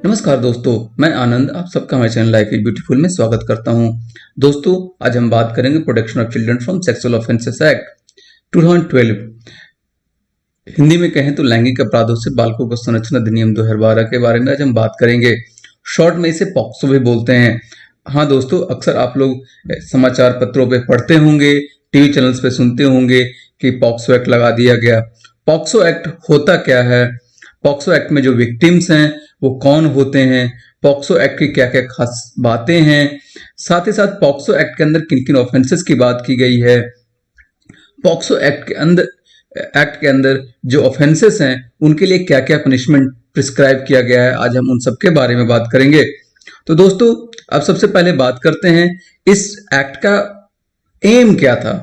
नमस्कार दोस्तों, मैं आनंद आप सबका हमारे चैनल लाइफ इज ब्यूटीफुल में स्वागत करता हूं। दोस्तों, आज हम बात करेंगे protection of children from sexual offences act 2012। Hindi में कहें तो लैंगिक अपराधों से बालकों को संरक्षण अधिनियम 2012 के बारे में आज हम बात करेंगे। शॉर्ट में इसे पॉक्सो भी बोलते हैं। हाँ दोस्तों, अक्सर आप लोग समाचार पत्रों पे पढ़ते होंगे, टीवी चैनल्स पे सुनते होंगे कि पॉक्सो एक्ट लगा दिया गया। पॉक्सो एक्ट होता क्या है, पॉक्सो एक्ट में जो विक्टिम्स हैं वो कौन होते हैं, पॉक्सो एक्ट की क्या क्या खास बातें हैं, साथ ही साथ पॉक्सो एक्ट के अंदर किन किन ऑफेंसेस की बात की गई है, पॉक्सो एक्ट के अंदर जो ऑफेंसेस हैं उनके लिए क्या क्या पनिशमेंट प्रिस्क्राइब किया गया है, आज हम उन सब के बारे में बात करेंगे। तो दोस्तों, अब सबसे पहले बात करते हैं इस एक्ट का एम क्या था।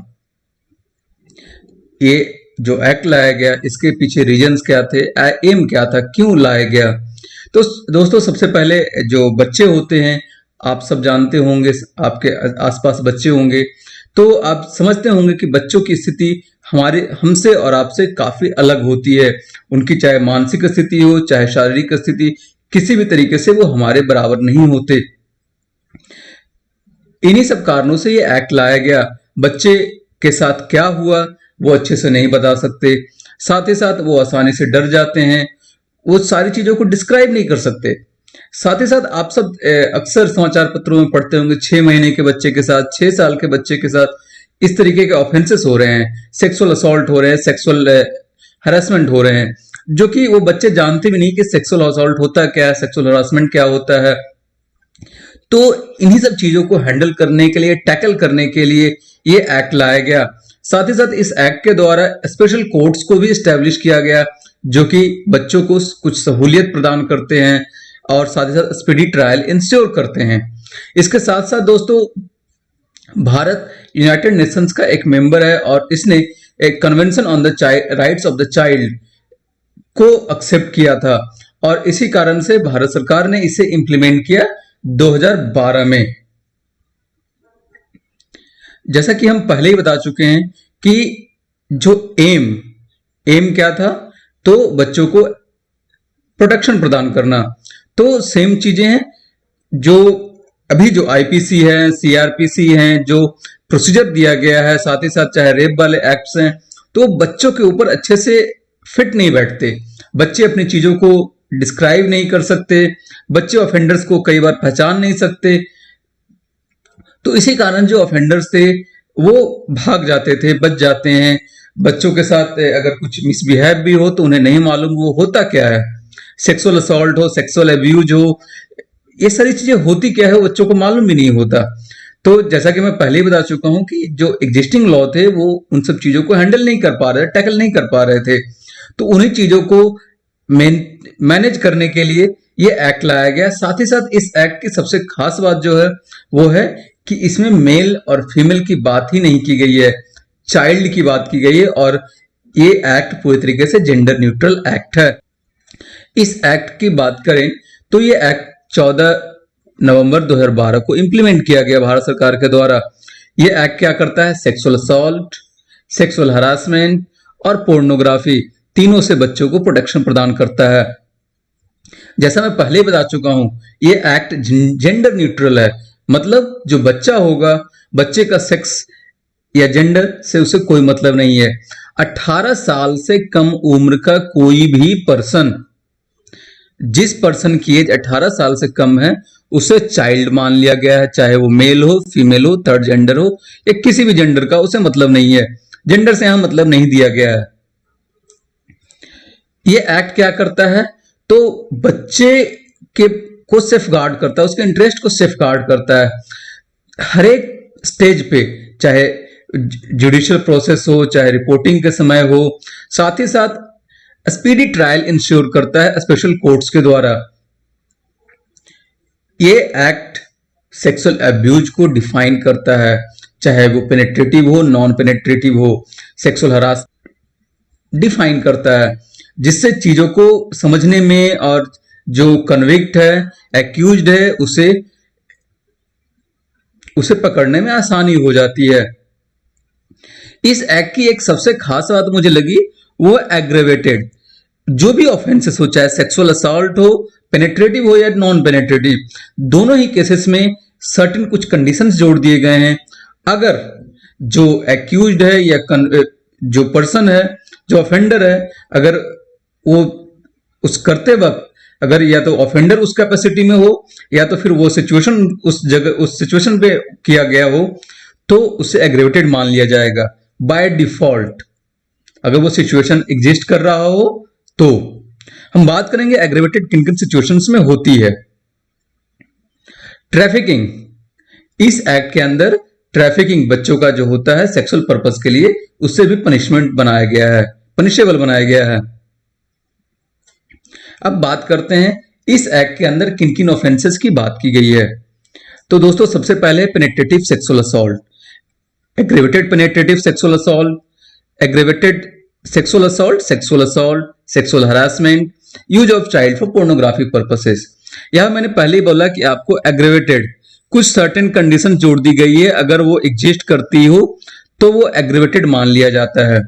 ये जो एक्ट लाया गया इसके पीछे रीजंस क्या थे, एम क्या था, क्यों लाया गया। तो दोस्तों, सबसे पहले जो बच्चे होते हैं, आप सब जानते होंगे, आपके आसपास बच्चे होंगे तो आप समझते होंगे कि बच्चों की स्थिति हमसे और आपसे काफी अलग होती है। उनकी चाहे मानसिक स्थिति हो चाहे शारीरिक स्थिति, किसी भी तरीके से वो हमारे बराबर नहीं होते। इन्हीं सब कारणों से ये एक्ट लाया गया। बच्चे के साथ क्या हुआ वो अच्छे से नहीं बता सकते, साथ ही साथ वो आसानी से डर जाते हैं, वो सारी चीजों को डिस्क्राइब नहीं कर सकते। साथ ही साथ आप सब अक्सर समाचार पत्रों में पढ़ते होंगे 6 महीने के बच्चे के साथ, 6 साल के बच्चे के साथ इस तरीके के ऑफेंसेस हो रहे हैं, सेक्सुअल असॉल्ट हो रहे हैं, सेक्सुअल हरासमेंट हो रहे हैं, जो कि वो बच्चे जानते भी नहीं कि सेक्सुअल असॉल्ट होता क्या है, सेक्सुअल हरासमेंट क्या होता है। तो इन्हीं सब चीजों को हैंडल करने के लिए, टैकल करने के लिए ये एक्ट लाया गया। साथ ही साथ इस एक्ट के द्वारा स्पेशल कोर्ट्स को भी एस्टेब्लिश किया गया जो कि बच्चों को कुछ सहूलियत प्रदान करते हैं और साथ ही साथ स्पीडी ट्रायल इंश्योर करते हैं। इसके साथ साथ दोस्तों, भारत यूनाइटेड नेशंस का एक मेंबर है और इसने एक convention on the rights of the child को एक्सेप्ट किया था और इसी कारण से भारत सरकार ने इसे इंप्लीमेंट किया 2012 में। जैसा कि हम पहले ही बता चुके हैं कि जो एम क्या था, तो बच्चों को प्रोटेक्शन प्रदान करना। तो सेम चीजें हैं जो अभी जो आईपीसी है, सीआरपीसी हैं, जो प्रोसीजर दिया गया है, साथ ही साथ चाहे रेप वाले एक्ट्स हैं, तो बच्चों के ऊपर अच्छे से फिट नहीं बैठते। बच्चे अपनी चीजों को डिस्क्राइब नहीं कर सकते, बच्चे ऑफेंडर्स को कई बार पहचान नहीं सकते। तो इसी कारण जो ऑफेंडर्स थे वो भाग जाते थे, बच जाते हैं। बच्चों के साथ अगर कुछ मिसबिहेव भी हो तो उन्हें नहीं मालूम वो होता क्या है। सेक्सुअल असॉल्ट हो, सेक्सुअल अब्यूज हो, ये सारी चीजें होती क्या है वो बच्चों को मालूम भी नहीं होता। तो जैसा कि मैं पहले ही बता चुका हूं कि जो एग्जिस्टिंग लॉ थे वो उन सब चीजों को हैंडल नहीं कर पा रहे, टैकल नहीं कर पा रहे थे। तो उन्हीं चीजों को मैनेज करने के लिए ये एक्ट लाया गया। साथ ही साथ इस एक्ट की सबसे खास बात जो है वो है कि इसमें मेल और फीमेल की बात ही नहीं की गई है, चाइल्ड की बात की गई है और ये एक्ट पूरी तरीके से जेंडर न्यूट्रल एक्ट है। इस एक्ट की बात करें तो ये एक्ट 14 नवंबर 2012 को इंप्लीमेंट किया गया भारत सरकार के द्वारा। ये एक्ट क्या करता है, एक्सुअल असॉल्ट, सेक्सुअल हरासमेंट और पोर्नोग्राफी तीनों से बच्चों को प्रोटेक्शन प्रदान करता है। जैसा मैं पहले बता चुका हूं, ये एक्ट जेंडर न्यूट्रल है, मतलब जो बच्चा होगा, बच्चे का सेक्स या जेंडर से उसे कोई मतलब नहीं है। 18 साल से कम उम्र का कोई भी पर्सन, जिस पर्सन की एज 18 साल से कम है उसे चाइल्ड मान लिया गया है, चाहे वो मेल हो, फीमेल हो, थर्ड जेंडर हो या किसी भी जेंडर का, उसे मतलब नहीं है। जेंडर से यहां मतलब नहीं दिया गया है। ये एक्ट क्या करता है, तो बच्चे के को सेफ गार्ड करता है, उसके इंटरेस्ट को सेफ गार्ड करता है हर एक स्टेज पे, चाहे जुडिशियल प्रोसेस हो, चाहे रिपोर्टिंग के समय हो। साथ ही साथ स्पीडी ट्रायल इंश्योर करता है स्पेशल कोर्ट्स के द्वारा। ये एक्ट सेक्सुअल अब्यूज को डिफाइन करता है, चाहे वो पेनेट्रेटिव हो, नॉन पेनेट्रेटिव हो। सेक्सुअल हरास डिफाइन करता है जिससे चीजों को समझने में और जो कन्विक्ट है, एक्यूज्ड है, उसे पकड़ने में आसानी हो जाती है। इस एक्ट की एक सबसे खास बात मुझे लगी वो एग्रेवेटेड। जो भी ऑफेंसेस हो, चाहे सेक्सुअल असॉल्ट हो, पेनेट्रेटिव हो या नॉन पेनेट्रेटिव, दोनों ही केसेस में सर्टेन कुछ कंडीशंस जोड़ दिए गए हैं। अगर जो एक्यूज्ड है या जो पर्सन है, जो ऑफेंडर है, अगर वो उस करते वक्त अगर या तो ऑफेंडर उस कैपेसिटी में हो या तो फिर वो सिचुएशन उस जगह उस सिचुएशन पे किया गया हो, तो उसे एग्रेवेटेड मान लिया जाएगा बाय डिफॉल्ट, अगर वो सिचुएशन एग्जिस्ट कर रहा हो तो। हम बात करेंगे एग्रेवेटेड किन किन सिचुएशंस में होती है। ट्रैफिकिंग, इस एक्ट के अंदर ट्रैफिकिंग बच्चों का जो होता है सेक्सुअल पर्पस के लिए, उससे भी पनिशमेंट बनाया गया है, पनिशेबल बनाया गया है। अब बात करते हैं इस एक्ट के अंदर किन किन ऑफेंसेस की बात की गई है। तो दोस्तों सबसे पहले penetrative sexual assault, aggravated penetrative sexual assault, aggravated sexual assault, sexual harassment, use of child for pornographic purposes. यहां मैंने पहले ही बोला कि आपको एग्रेवेटेड कुछ सर्टेन कंडीशन जोड़ दी गई है, अगर वो एग्जिस्ट करती हो तो वो एग्रेवेटेड मान लिया जाता है।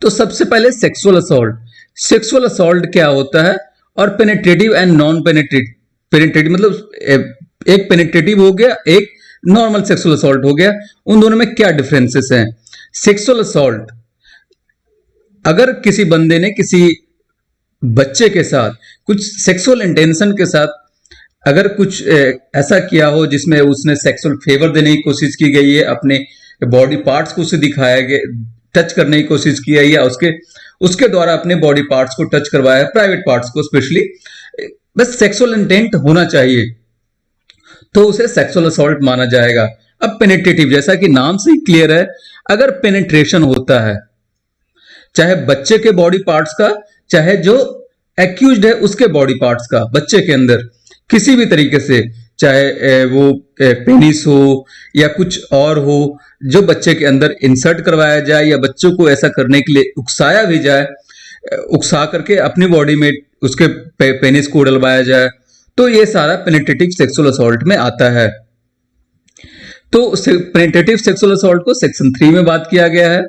तो सबसे पहले सेक्सुअल असॉल्ट, सेक्सुअल असॉल्ट क्या होता है और पेनेट्रेटिव एंड नॉन पेनेट्रेटिव मतलब एक पेनेट्रेटिव हो गया, एक नॉर्मल सेक्सुअल असॉल्ट हो गया, उन दोनों में क्या डिफरेंसेस हैं। सेक्सुअल असॉल्ट, अगर किसी बंदे ने किसी बच्चे के साथ कुछ सेक्सुअल इंटेंशन के साथ अगर कुछ ऐसा किया हो जिसमें उसने सेक्सुअल फेवर देने की कोशिश की गई है, अपने बॉडी पार्ट्स को उसे दिखाया गया, टच करने की कोशिश की है, या उसके द्वारा अपने बॉडी पार्ट्स को टच करवाया है, प्राइवेट पार्ट्स को स्पेशली, बस सेक्सुअल इंटेंट होना चाहिए, तो उसे सेक्सुअल असॉल्ट माना जाएगा। अब पेनेट्रेटिव, जैसा कि नाम से ही क्लियर है, अगर पेनेट्रेशन होता है चाहे बच्चे के बॉडी पार्ट्स का, चाहे जो एक्यूज्ड है उसके बॉडी पार्ट्स का, बच्चे के अंदर किसी भी तरीके से, चाहे वो पेनिस हो या कुछ और हो, जो बच्चे के अंदर इंसर्ट करवाया जाए या बच्चों को ऐसा करने के लिए उकसाया भी जाए, उकसा करके अपनी बॉडी में उसके पेनिस को डलवाया जाए, तो ये सारा पेनेट्रेटिव सेक्सुअल असॉल्ट में आता है। तो पेनेट्रेटिव सेक्सुअल असॉल्ट को सेक्शन 3 में बात किया गया है,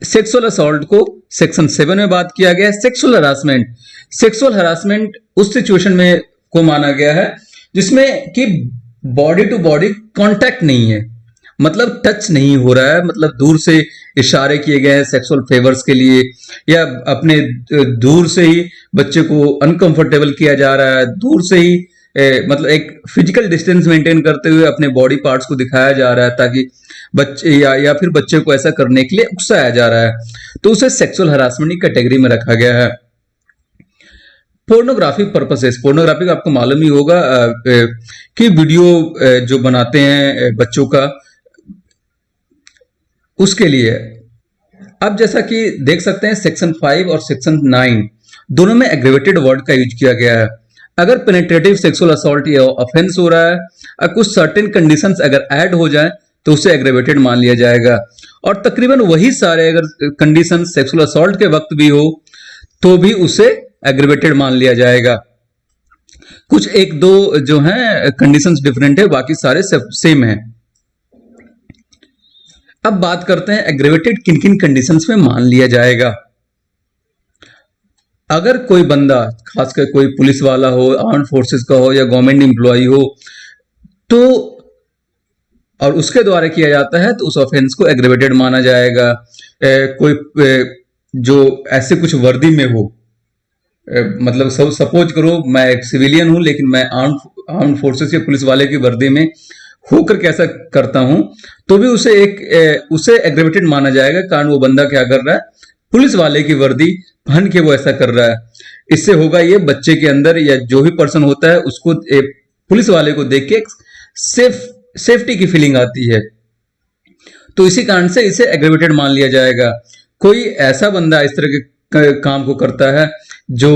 सेक्सुअल असॉल्ट को सेक्शन 7 में बात किया गया है। सेक्सुअल हरासमेंट, सेक्सुअल हरासमेंट उस सिचुएशन में को माना गया है जिसमें कि बॉडी टू बॉडी कांटेक्ट नहीं है, मतलब टच नहीं हो रहा है, मतलब दूर से इशारे किए गए हैं सेक्सुअल फेवर्स के लिए, या अपने दूर से ही बच्चे को अनकंफर्टेबल किया जा रहा है, दूर से ही मतलब एक फिजिकल डिस्टेंस मेंटेन करते हुए अपने बॉडी पार्ट्स को दिखाया जा रहा है ताकि बच्चे या फिर बच्चे को ऐसा करने के लिए उकसाया जा रहा है, तो उसे सेक्सुअल हरासमेंट की कैटेगरी में रखा गया है। पोर्नोग्राफिक पर्पसेस, पोर्नोग्राफिक आपको मालूम ही होगा कि वीडियो जो बनाते हैं बच्चों का, उसके लिए। अब जैसा कि देख सकते हैं सेक्शन 5 और सेक्शन 9 दोनों में एग्रेवेटेड वर्ड का यूज किया गया है। अगर पेनेट्रेटिव सेक्सुअल असॉल्ट या ऑफेंस हो रहा है और कुछ सर्टेन कंडीशंस अगर ऐड हो जाए तो उसे एग्रेवेटेड मान लिया जाएगा, और तकरीबन वही सारे अगर कंडीशन सेक्सुअल असॉल्ट के वक्त भी हो तो भी उसे एग्रेवेटेड मान लिया जाएगा। कुछ एक दो जो हैं कंडीशंस डिफरेंट है, बाकी सारे सेम हैं। अब बात करते हैं एग्रेवेटेड किन किन कंडीशंस में मान लिया जाएगा। अगर कोई बंदा, खासकर कोई पुलिस वाला हो, आर्म फोर्सेस का हो या गवर्नमेंट एम्प्लॉय हो, तो और उसके द्वारा किया जाता है तो उस ऑफेंस को एग्रेवेटेड माना जाएगा। कोई जो ऐसे कुछ वर्दी में हो, मतलब सपोज करो मैं एक सिविलियन हूं लेकिन मैं आर्म फोर्सेस या पुलिस वाले की वर्दी में होकर कैसा करता हूं, तो भी उसे एग्रेवेटेड माना जाएगा, कारण वो बंदा क्या कर रहा है, पुलिस वाले की वर्दी पहन के वो ऐसा कर रहा है। इससे होगा ये, बच्चे के अंदर या जो भी पर्सन होता है उसको पुलिस वाले को देख के सेफ्टी की फीलिंग आती है, तो इसी कारण से इसे एग्रेवेटेड मान लिया जाएगा। कोई ऐसा बंदा इस तरह के काम को करता है जो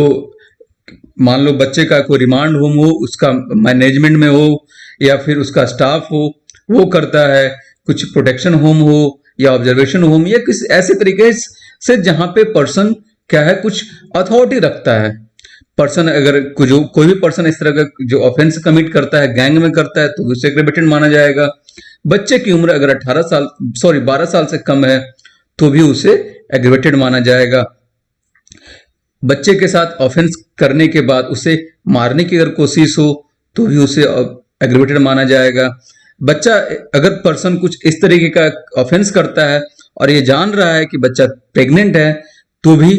मान लो बच्चे का कोई रिमांड होम हो, उसका मैनेजमेंट में हो या फिर उसका स्टाफ हो, वो करता है, कुछ प्रोटेक्शन होम हो या ऑब्जर्वेशन होम या किसी ऐसे तरीके से जहां पे पर्सन क्या है, कुछ अथॉरिटी रखता है। पर्सन अगर कोई भी पर्सन इस तरह का जो ऑफेंस कमिट करता है, गैंग में करता है, तो उसे एग्रेवेटेड माना जाएगा। बच्चे की उम्र अगर 12 साल से कम है तो भी उसे एग्रेवेटेड माना जाएगा। बच्चे के साथ ऑफेंस करने के बाद उसे मारने की अगर कोशिश हो तो भी उसे एग्रीवेटेड माना जाएगा। बच्चा अगर पर्सन कुछ इस तरीके का ऑफेंस करता है और ये जान रहा है कि बच्चा प्रेग्नेंट है तो भी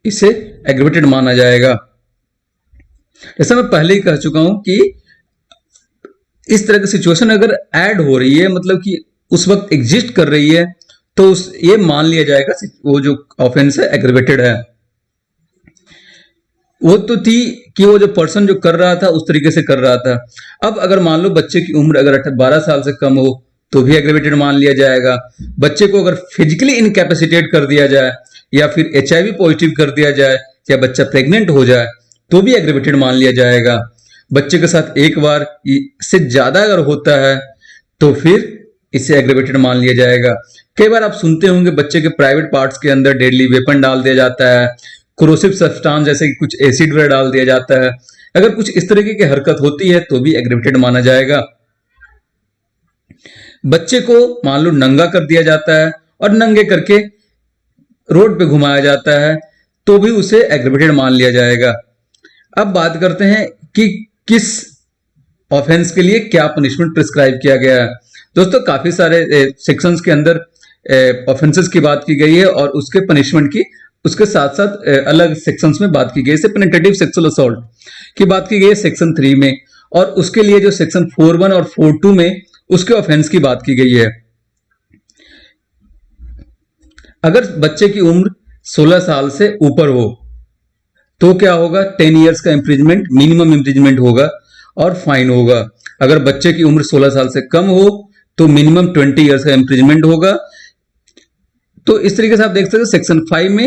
इसे एग्रीवेटेड माना जाएगा। जैसा मैं पहले ही कह चुका हूं कि इस तरह की सिचुएशन अगर ऐड हो रही है, मतलब कि उस वक्त एग्जिस्ट कर रही है, तो ये मान लिया जाएगा वो जो ऑफेंस है एग्रीवेटेड है। वो तो थी कि वो जो पर्सन जो कर रहा था उस तरीके से कर रहा था। अब अगर मान लो बच्चे की उम्र अगर 12 साल से कम हो तो भी एग्रीवेटेड मान लिया जाएगा। बच्चे को अगर फिजिकली इनकैपेसिटेट कर दिया जाए या फिर HIV पॉजिटिव कर दिया जाए या बच्चा प्रेग्नेंट हो जाए तो भी एग्रीवेटेड मान लिया जाएगा। बच्चे के साथ एक बार से ज्यादा अगर होता है तो फिर इसे एग्रीवेटेड मान लिया जाएगा। कई बार आप सुनते होंगे बच्चे के प्राइवेट पार्ट्स के अंदर डेडली वेपन डाल दिया जाता है, कोरोसिव सब्सटेंस जैसे कि कुछ एसिड वगैरह डाल दिया जाता है। अगर कुछ इस तरीके की हरकत होती है तो भी एग्रीवेटेड माना जाएगा। बच्चे को मान लो नंगा कर दिया जाता है और नंगे करके रोड पे घुमाया जाता है तो भी उसे एग्रीवेटेड मान लिया जाएगा। अब बात करते हैं कि किस ऑफेंस के लिए क्या पनिशमेंट प्रिस्क्राइब किया गया है। दोस्तों काफी सारे सेक्शंस के अंदर ऑफेंसेस की बात की गई है और उसके पनिशमेंट की उसके साथ साथ अलग सेक्शंस में बात की गई है। जैसे पेनिट्रेटिव सेक्सुअल असॉल्ट की बात की गई है सेक्शन 3 में, और उसके लिए जो सेक्शन 4(1) और 4(2) में उसके ऑफेंस की बात की गई है। अगर बच्चे की उम्र 16 साल से ऊपर हो तो क्या होगा, 10 इयर्स का इम्प्रिजमेंट, मिनिमम इम्प्रिजमेंट होगा और फाइन होगा। अगर बच्चे की उम्र 16 साल से कम हो तो मिनिमम 20 इयर्स का इम्प्रिजमेंट होगा। तो इस तरीके से आप देख सकते हैं सेक्शन 5 में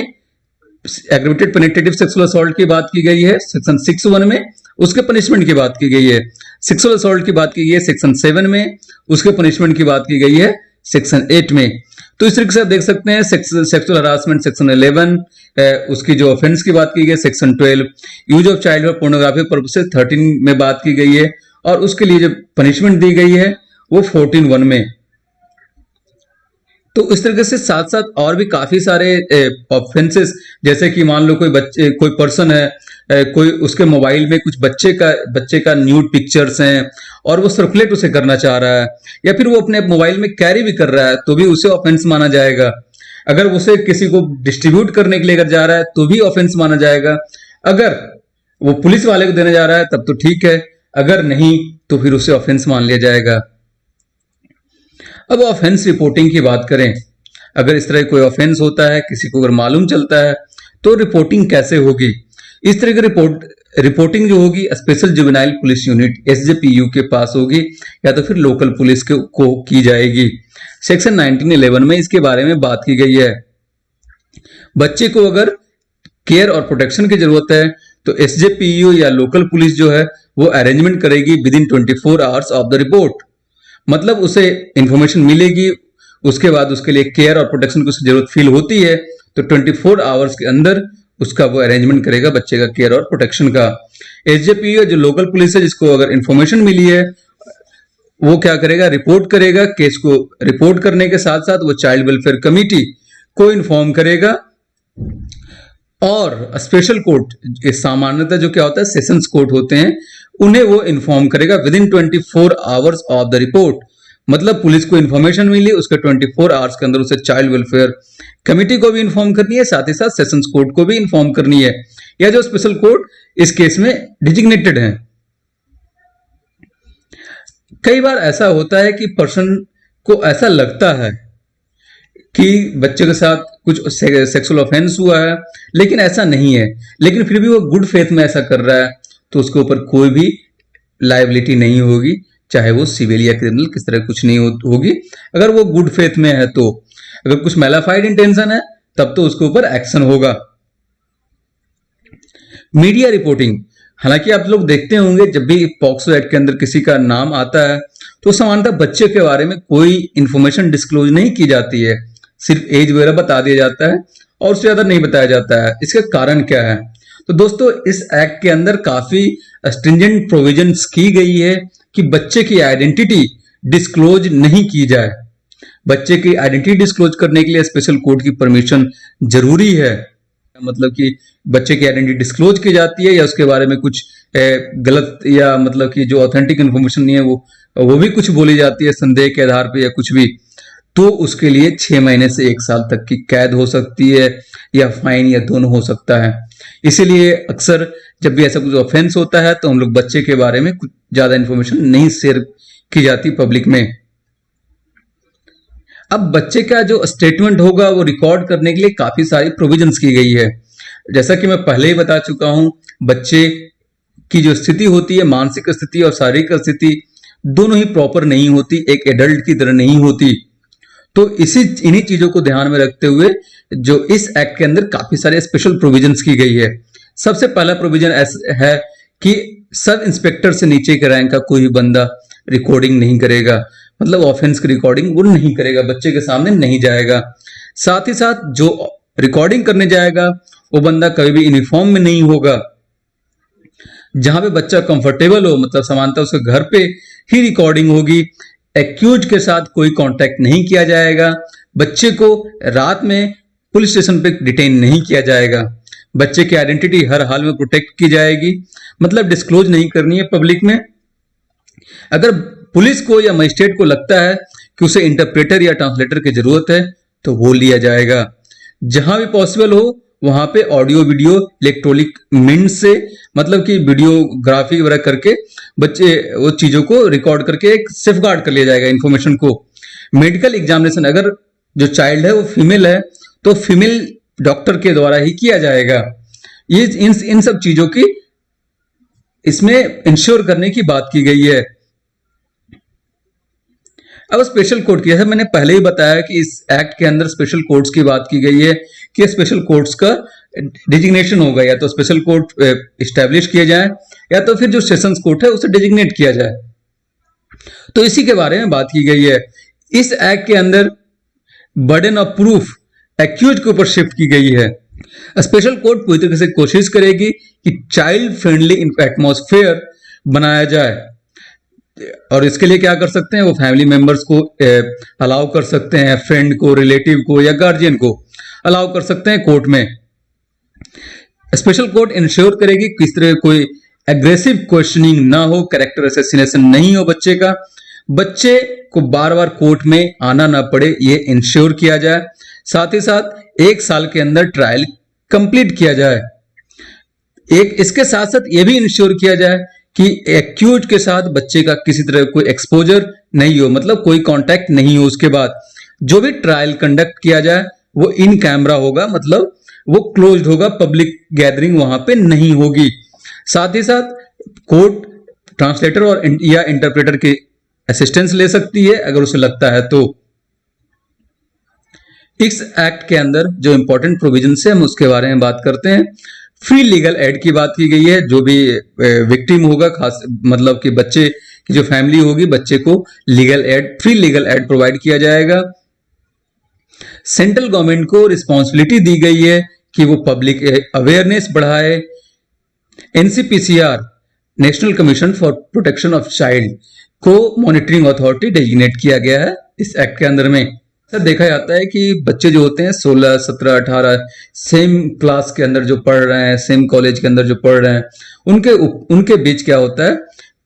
एग्रीवेटेड पेनिट्रेटिव सेक्सुअल असॉल्ट की बात की गई है, सेक्शन 6(1) में उसके पनिशमेंट की बात की गई है, सेक्सुअल असॉल्ट की बात की गई है सेक्शन 7 में, उसके पनिशमेंट की बात की गई है सेक्शन 8 में। तो इस तरीके से आप देख सकते हैं सेक्सुअल हरासमेंट सेक्शन 11, उसकी जो ऑफेंस की बात की गई है section 12, use of child for pornographic purposes 13 में बात की गई है, और उसके लिए जो पनिशमेंट दी गई है वो 14(1) में। तो इस तरीके से साथ साथ और भी काफी सारे ऑफेंसेस, जैसे कि मान लो कोई पर्सन है, कोई उसके मोबाइल में कुछ बच्चे का न्यूड पिक्चर्स हैं और वो सर्कुलेट उसे करना चाह रहा है, या फिर वो अपने मोबाइल में कैरी भी कर रहा है तो भी उसे ऑफेंस माना जाएगा। अगर उसे किसी को डिस्ट्रीब्यूट करने के लिए अगर जा रहा है तो भी ऑफेंस माना जाएगा। अगर वो पुलिस वाले को देने जा रहा है तब तो ठीक है, अगर नहीं तो फिर उसे ऑफेंस मान लिया जाएगा। अब ऑफेंस रिपोर्टिंग की बात करें, अगर इस तरह कोई ऑफेंस होता है, किसी को अगर मालूम चलता है तो रिपोर्टिंग कैसे होगी। इस तरह की रिपोर्टिंग जो होगी special juvenile police unit SJPU के पास होगी या तो फिर लोकल पुलिस को की जाएगी। सेक्शन 1911 में इसके बारे में बात की गई है। बच्चे को अगर केयर और प्रोटेक्शन की जरूरत है तो SJPU या लोकल पुलिस जो है वो अरेंजमेंट करेगी within 24 hours of the report. मतलब उसे इंफॉर्मेशन मिलेगी, उसके बाद उसके लिए केयर और प्रोटेक्शन की उसकी जरूरत फील होती है तो 24 आवर्स के अंदर उसका वो अरेंजमेंट करेगा बच्चे का केयर और प्रोटेक्शन का। SJPU जो लोकल पुलिस है, जिसको अगर इंफॉर्मेशन मिली है वो क्या करेगा, रिपोर्ट करेगा। केस को रिपोर्ट करने के साथ साथ वो चाइल्ड वेलफेयर कमेटी को इन्फॉर्म करेगा, और स्पेशल कोर्ट सामान्यतः जो क्या होता है सेशंस कोर्ट होते हैं उन्हें वो इन्फॉर्म करेगा within 24 hours of the report. मतलब पुलिस को इन्फॉर्मेशन मिली, उसके 24 आवर्स के अंदर उसे चाइल्ड वेलफेयर कमेटी को भी इन्फॉर्म करनी है, साथ ही साथ सेशंस कोर्ट को भी इन्फॉर्म करनी है, या जो स्पेशल कोर्ट इस केस में डिजिग्नेटेड है। कई बार ऐसा होता है कि पर्सन को ऐसा लगता है कि बच्चे के साथ कुछ सेक्सुअल ऑफेंस हुआ है, लेकिन ऐसा नहीं है, लेकिन फिर भी वो गुड फेथ में ऐसा कर रहा है तो उसके ऊपर कोई भी लायबिलिटी नहीं होगी, चाहे वो सिविल या क्रिमिनल, किस तरह कुछ नहीं होगी। अगर वो गुड फेथ में है तो, अगर कुछ मैलाफाइड इंटेंशन है तब तो उसके ऊपर एक्शन होगा। मीडिया रिपोर्टिंग, हालांकि आप लोग देखते होंगे जब भी पॉक्सो एक्ट के अंदर किसी का नाम आता है तो सामान्यतः बच्चे के बारे में कोई इंफॉर्मेशन डिस्क्लोज नहीं की जाती है, सिर्फ एज वगैरह बता दिया जाता है और उससे ज्यादा नहीं बताया जाता है। इसका कारण क्या है? तो दोस्तों इस एक्ट के अंदर काफी स्ट्रिंजेंट प्रोविजंस की गई है कि बच्चे की आइडेंटिटी डिस्क्लोज नहीं की जाए। बच्चे की आइडेंटिटी डिस्क्लोज करने के लिए स्पेशल कोर्ट की परमिशन जरूरी है। मतलब कि बच्चे की आइडेंटिटी डिस्क्लोज की जाती है या उसके बारे में कुछ गलत या मतलब कि जो ऑथेंटिक इन्फॉर्मेशन नहीं है वो भी कुछ बोली जाती है संदेह के आधार पे या कुछ भी, तो उसके लिए 6 महीने से 1 साल तक की कैद हो सकती है या फाइन या दोनों हो सकता है। इसीलिए अक्सर जब भी ऐसा कुछ ऑफेंस होता है तो हम लोग बच्चे के बारे में कुछ ज्यादा इन्फॉर्मेशन नहीं शेयर की जाती पब्लिक में। अब बच्चे का जो स्टेटमेंट होगा वो रिकॉर्ड करने के लिए काफी सारी प्रोविजंस की गई है। जैसा कि मैं पहले ही बता चुका हूं, बच्चे की जो स्थिति होती है, मानसिक स्थिति और शारीरिक स्थिति दोनों ही प्रॉपर नहीं होती, एक एडल्ट की तरह नहीं होती। तो इन्हीं चीजों को ध्यान में रखते हुए जो इस एक्ट के अंदर काफी सारे स्पेशल प्रोविजंस की गई है। सबसे पहला प्रोविजन है कि सब इंस्पेक्टर से नीचे के रैंक का कोई बंदा रिकॉर्डिंग नहीं करेगा, मतलब ऑफेंस की रिकॉर्डिंग वो नहीं करेगा, बच्चे के सामने नहीं जाएगा। साथ ही साथ जो रिकॉर्डिंग करने जाएगा वो बंदा कभी भी यूनिफॉर्म में नहीं होगा। जहां पे बच्चा कंफर्टेबल हो, मतलब समानता उसके घर पे ही रिकॉर्डिंग होगी। एक्यूज के साथ कोई कांटेक्ट नहीं किया जाएगा। बच्चे को रात में पुलिस स्टेशन पे डिटेन नहीं किया जाएगा। बच्चे की आइडेंटिटी हर हाल में प्रोटेक्ट की जाएगी, मतलब डिस्क्लोज नहीं करनी है पब्लिक में। अगर पुलिस को या मजिस्ट्रेट को लगता है कि उसे इंटरप्रेटर या ट्रांसलेटर की जरूरत है तो वो लिया जाएगा। जहां भी पॉसिबल हो वहां पे ऑडियो वीडियो इलेक्ट्रॉनिक मीन्स से, मतलब कि वीडियोग्राफी वगैरह करके बच्चे वो चीजों को रिकॉर्ड करके एक सेफगार्ड कर लिया जाएगा इंफॉर्मेशन को। मेडिकल एग्जामिनेशन अगर जो चाइल्ड है वो फीमेल है तो फीमेल डॉक्टर के द्वारा ही किया जाएगा। ये इन सब चीजों की इसमें इंश्योर करने की बात की गई है। अब स्पेशल कोर्ट की, जैसे मैंने पहले ही बताया कि इस एक्ट के अंदर स्पेशल कोर्ट्स की बात की गई है कि स्पेशल कोर्ट्स का डिजिग्नेशन होगा, या तो स्पेशल कोर्ट इस्टेब्लिश किए जाए या तो फिर जो सेशंस कोर्ट है उसे डिजिग्नेट किया जाए। तो इसी के बारे में बात की गई है। इस एक्ट के अंदर बर्डन ऑफ प्रूफ एक्यूज के ऊपर शिफ्ट की गई है। स्पेशल कोर्ट पूरी तरीके से कोशिश करेगी कि चाइल्ड फ्रेंडली एटमॉस्फेयर बनाया जाए, और इसके लिए क्या कर सकते हैं, वो फैमिली मेंबर्स को अलाउ कर सकते हैं, फ्रेंड को, रिलेटिव को या गार्जियन को अलाउ कर सकते हैं कोर्ट में। स्पेशल कोर्ट इंश्योर करेगी किस तरह कोई एग्रेसिव क्वेश्चनिंग ना हो, कैरेक्टर असैसिनेशन नहीं हो बच्चे का, बच्चे को बार बार कोर्ट में आना ना पड़े, ये इंश्योर किया जाए। साथ ही साथ 1 साल के अंदर ट्रायल कंप्लीट किया जाए। इसके साथ साथ ये भी इंश्योर किया जाए कि एक्यूज के साथ बच्चे का किसी तरह कोई एक्सपोजर नहीं हो, मतलब कोई कांटेक्ट नहीं हो। उसके बाद जो भी ट्रायल कंडक्ट किया जाए वो इन कैमरा होगा, मतलब वो क्लोज्ड होगा, पब्लिक गैदरिंग वहां पे नहीं होगी। साथ ही साथ कोर्ट ट्रांसलेटर और या इंटरप्रेटर की असिस्टेंस ले सकती है अगर उसे लगता है तो। इस एक्ट के अंदर जो इंपॉर्टेंट प्रोविजन है हम उसके बारे में बात करते हैं। फ्री लीगल एड की बात की गई है। जो भी विक्टिम होगा, खास मतलब कि बच्चे की जो फैमिली होगी, बच्चे को legal aid, free legal aid provide किया जाएगा। सेंट्रल गवर्नमेंट को रिस्पॉन्सिबिलिटी दी गई है कि वो पब्लिक अवेयरनेस बढ़ाए। NCPCR, national commission for protection of child को मॉनिटरिंग अथॉरिटी डेजिग्नेट किया गया है इस एक्ट के अंदर में। सर देखा जाता है कि बच्चे जो होते हैं 16, 17, 18 सेम क्लास के अंदर जो पढ़ रहे हैं, सेम कॉलेज के अंदर जो पढ़ रहे हैं, उनके बीच क्या होता है,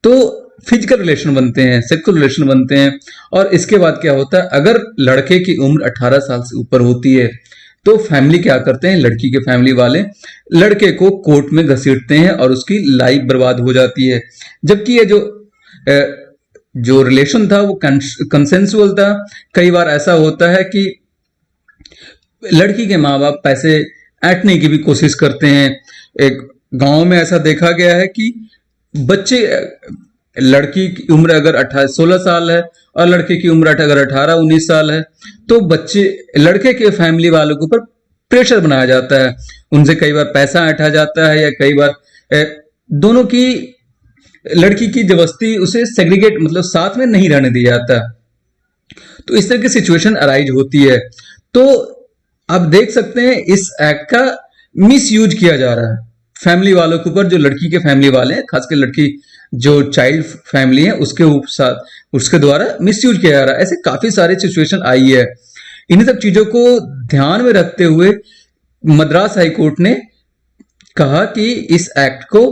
तो फिजिकल रिलेशन बनते हैं, सेक्सुअल रिलेशन बनते हैं। और इसके बाद क्या होता है, अगर लड़के की उम्र 18 साल से ऊपर होती है तो फैमिली क्या करते हैं, लड़की के फैमिली वाले लड़के को कोर्ट में घसीटते हैं और उसकी लाइफ बर्बाद हो जाती है। जबकि ये जो रिलेशन था वो कंसेंसुअल था। कई बार ऐसा होता है कि लड़की के माँ बाप पैसे ऐंठने की भी कोशिश करते हैं। एक गांव में ऐसा देखा गया है कि बच्चे, लड़की की उम्र अगर 16 साल है और लड़के की उम्र अगर 18-19 साल है तो बच्चे, लड़के के फैमिली वालों के ऊपर प्रेशर बनाया जाता है, उनसे कई बार पैसा ऐंठा जाता है, या कई बार दोनों की, लड़की की जबरदस्ती उसे सेग्रीगेट, मतलब साथ में नहीं रहने दिया जाता। तो इस तरह की सिचुएशन अराइज होती है। तो आप देख सकते हैं इस एक्ट का मिस यूज किया जा रहा है फैमिली वालों के ऊपर, जो लड़की के फैमिली वाले हैं, खासकर लड़की जो चाइल्ड फैमिली है उसके द्वारा मिस यूज किया जा रहा है। ऐसे काफी सारे सिचुएशन आई है। इन सब चीजों को ध्यान में रखते हुए मद्रास हाई कोर्ट ने कहा कि इस एक्ट को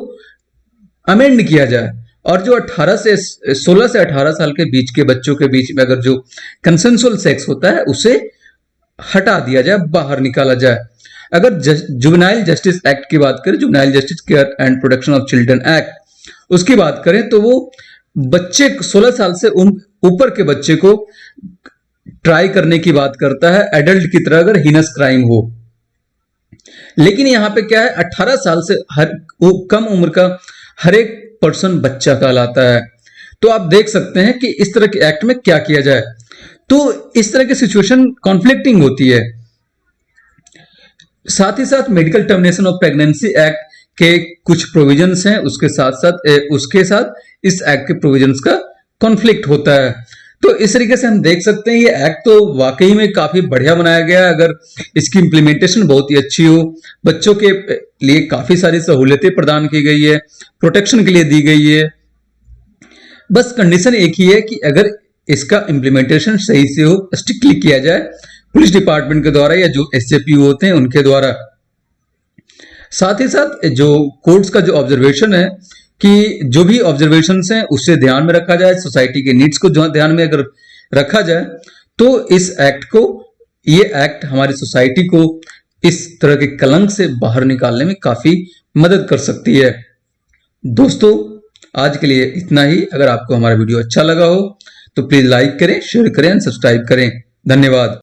अमेंड किया जाए और जो 16 से 18 साल के बीच के बच्चों के बीच में अगर जो कंसेंसुअल सेक्स होता है उसे हटा दिया जाए, बाहर निकाला जाए। अगर जुवेनाइल जस्टिस एक्ट की बात करें, juvenile justice care and protection of children act, उसकी बात करें तो वो बच्चे 16 साल से ऊपर के बच्चे को ट्राई करने की बात करता है एडल्ट की तरह अगर हीनस क्राइम हो। लेकिन यहां पे क्या है, 18 साल से कम उम्र का हर एक पर्सन बच्चा कहलाता है। तो आप देख सकते हैं कि इस तरह के एक्ट में क्या किया जाए। तो इस तरह की सिचुएशन कॉन्फ्लिक्टिंग होती है। साथ ही साथ medical termination of pregnancy act के कुछ प्रोविजंस हैं, उसके साथ इस एक्ट के प्रोविजंस का कॉन्फ्लिक्ट होता है। तो इस तरीके से हम देख सकते हैं ये एक्ट तो वाकई में काफी बढ़िया बनाया गया है। अगर इसकी इंप्लीमेंटेशन बहुत ही अच्छी हो, बच्चों के लिए काफी सारी सहूलियतें प्रदान की गई है, प्रोटेक्शन के लिए दी गई है। बस कंडीशन एक ही है कि अगर इसका इंप्लीमेंटेशन सही से हो, स्ट्रिक्टली किया जाए पुलिस डिपार्टमेंट के द्वारा या जो एसजेपीओ होते हैं उनके द्वारा। साथ ही साथ जो कोर्ट्स का जो ऑब्जर्वेशन है कि जो भी ऑब्जर्वेशंस हैं उसे ध्यान में रखा जाए, सोसाइटी के नीड्स को ध्यान में अगर रखा जाए तो ये एक्ट हमारी सोसाइटी को इस तरह के कलंक से बाहर निकालने में काफी मदद कर सकती है। दोस्तों, आज के लिए इतना ही। अगर आपको हमारा वीडियो अच्छा लगा हो तो प्लीज लाइक करें, शेयर करें, सब्सक्राइब करें। धन्यवाद।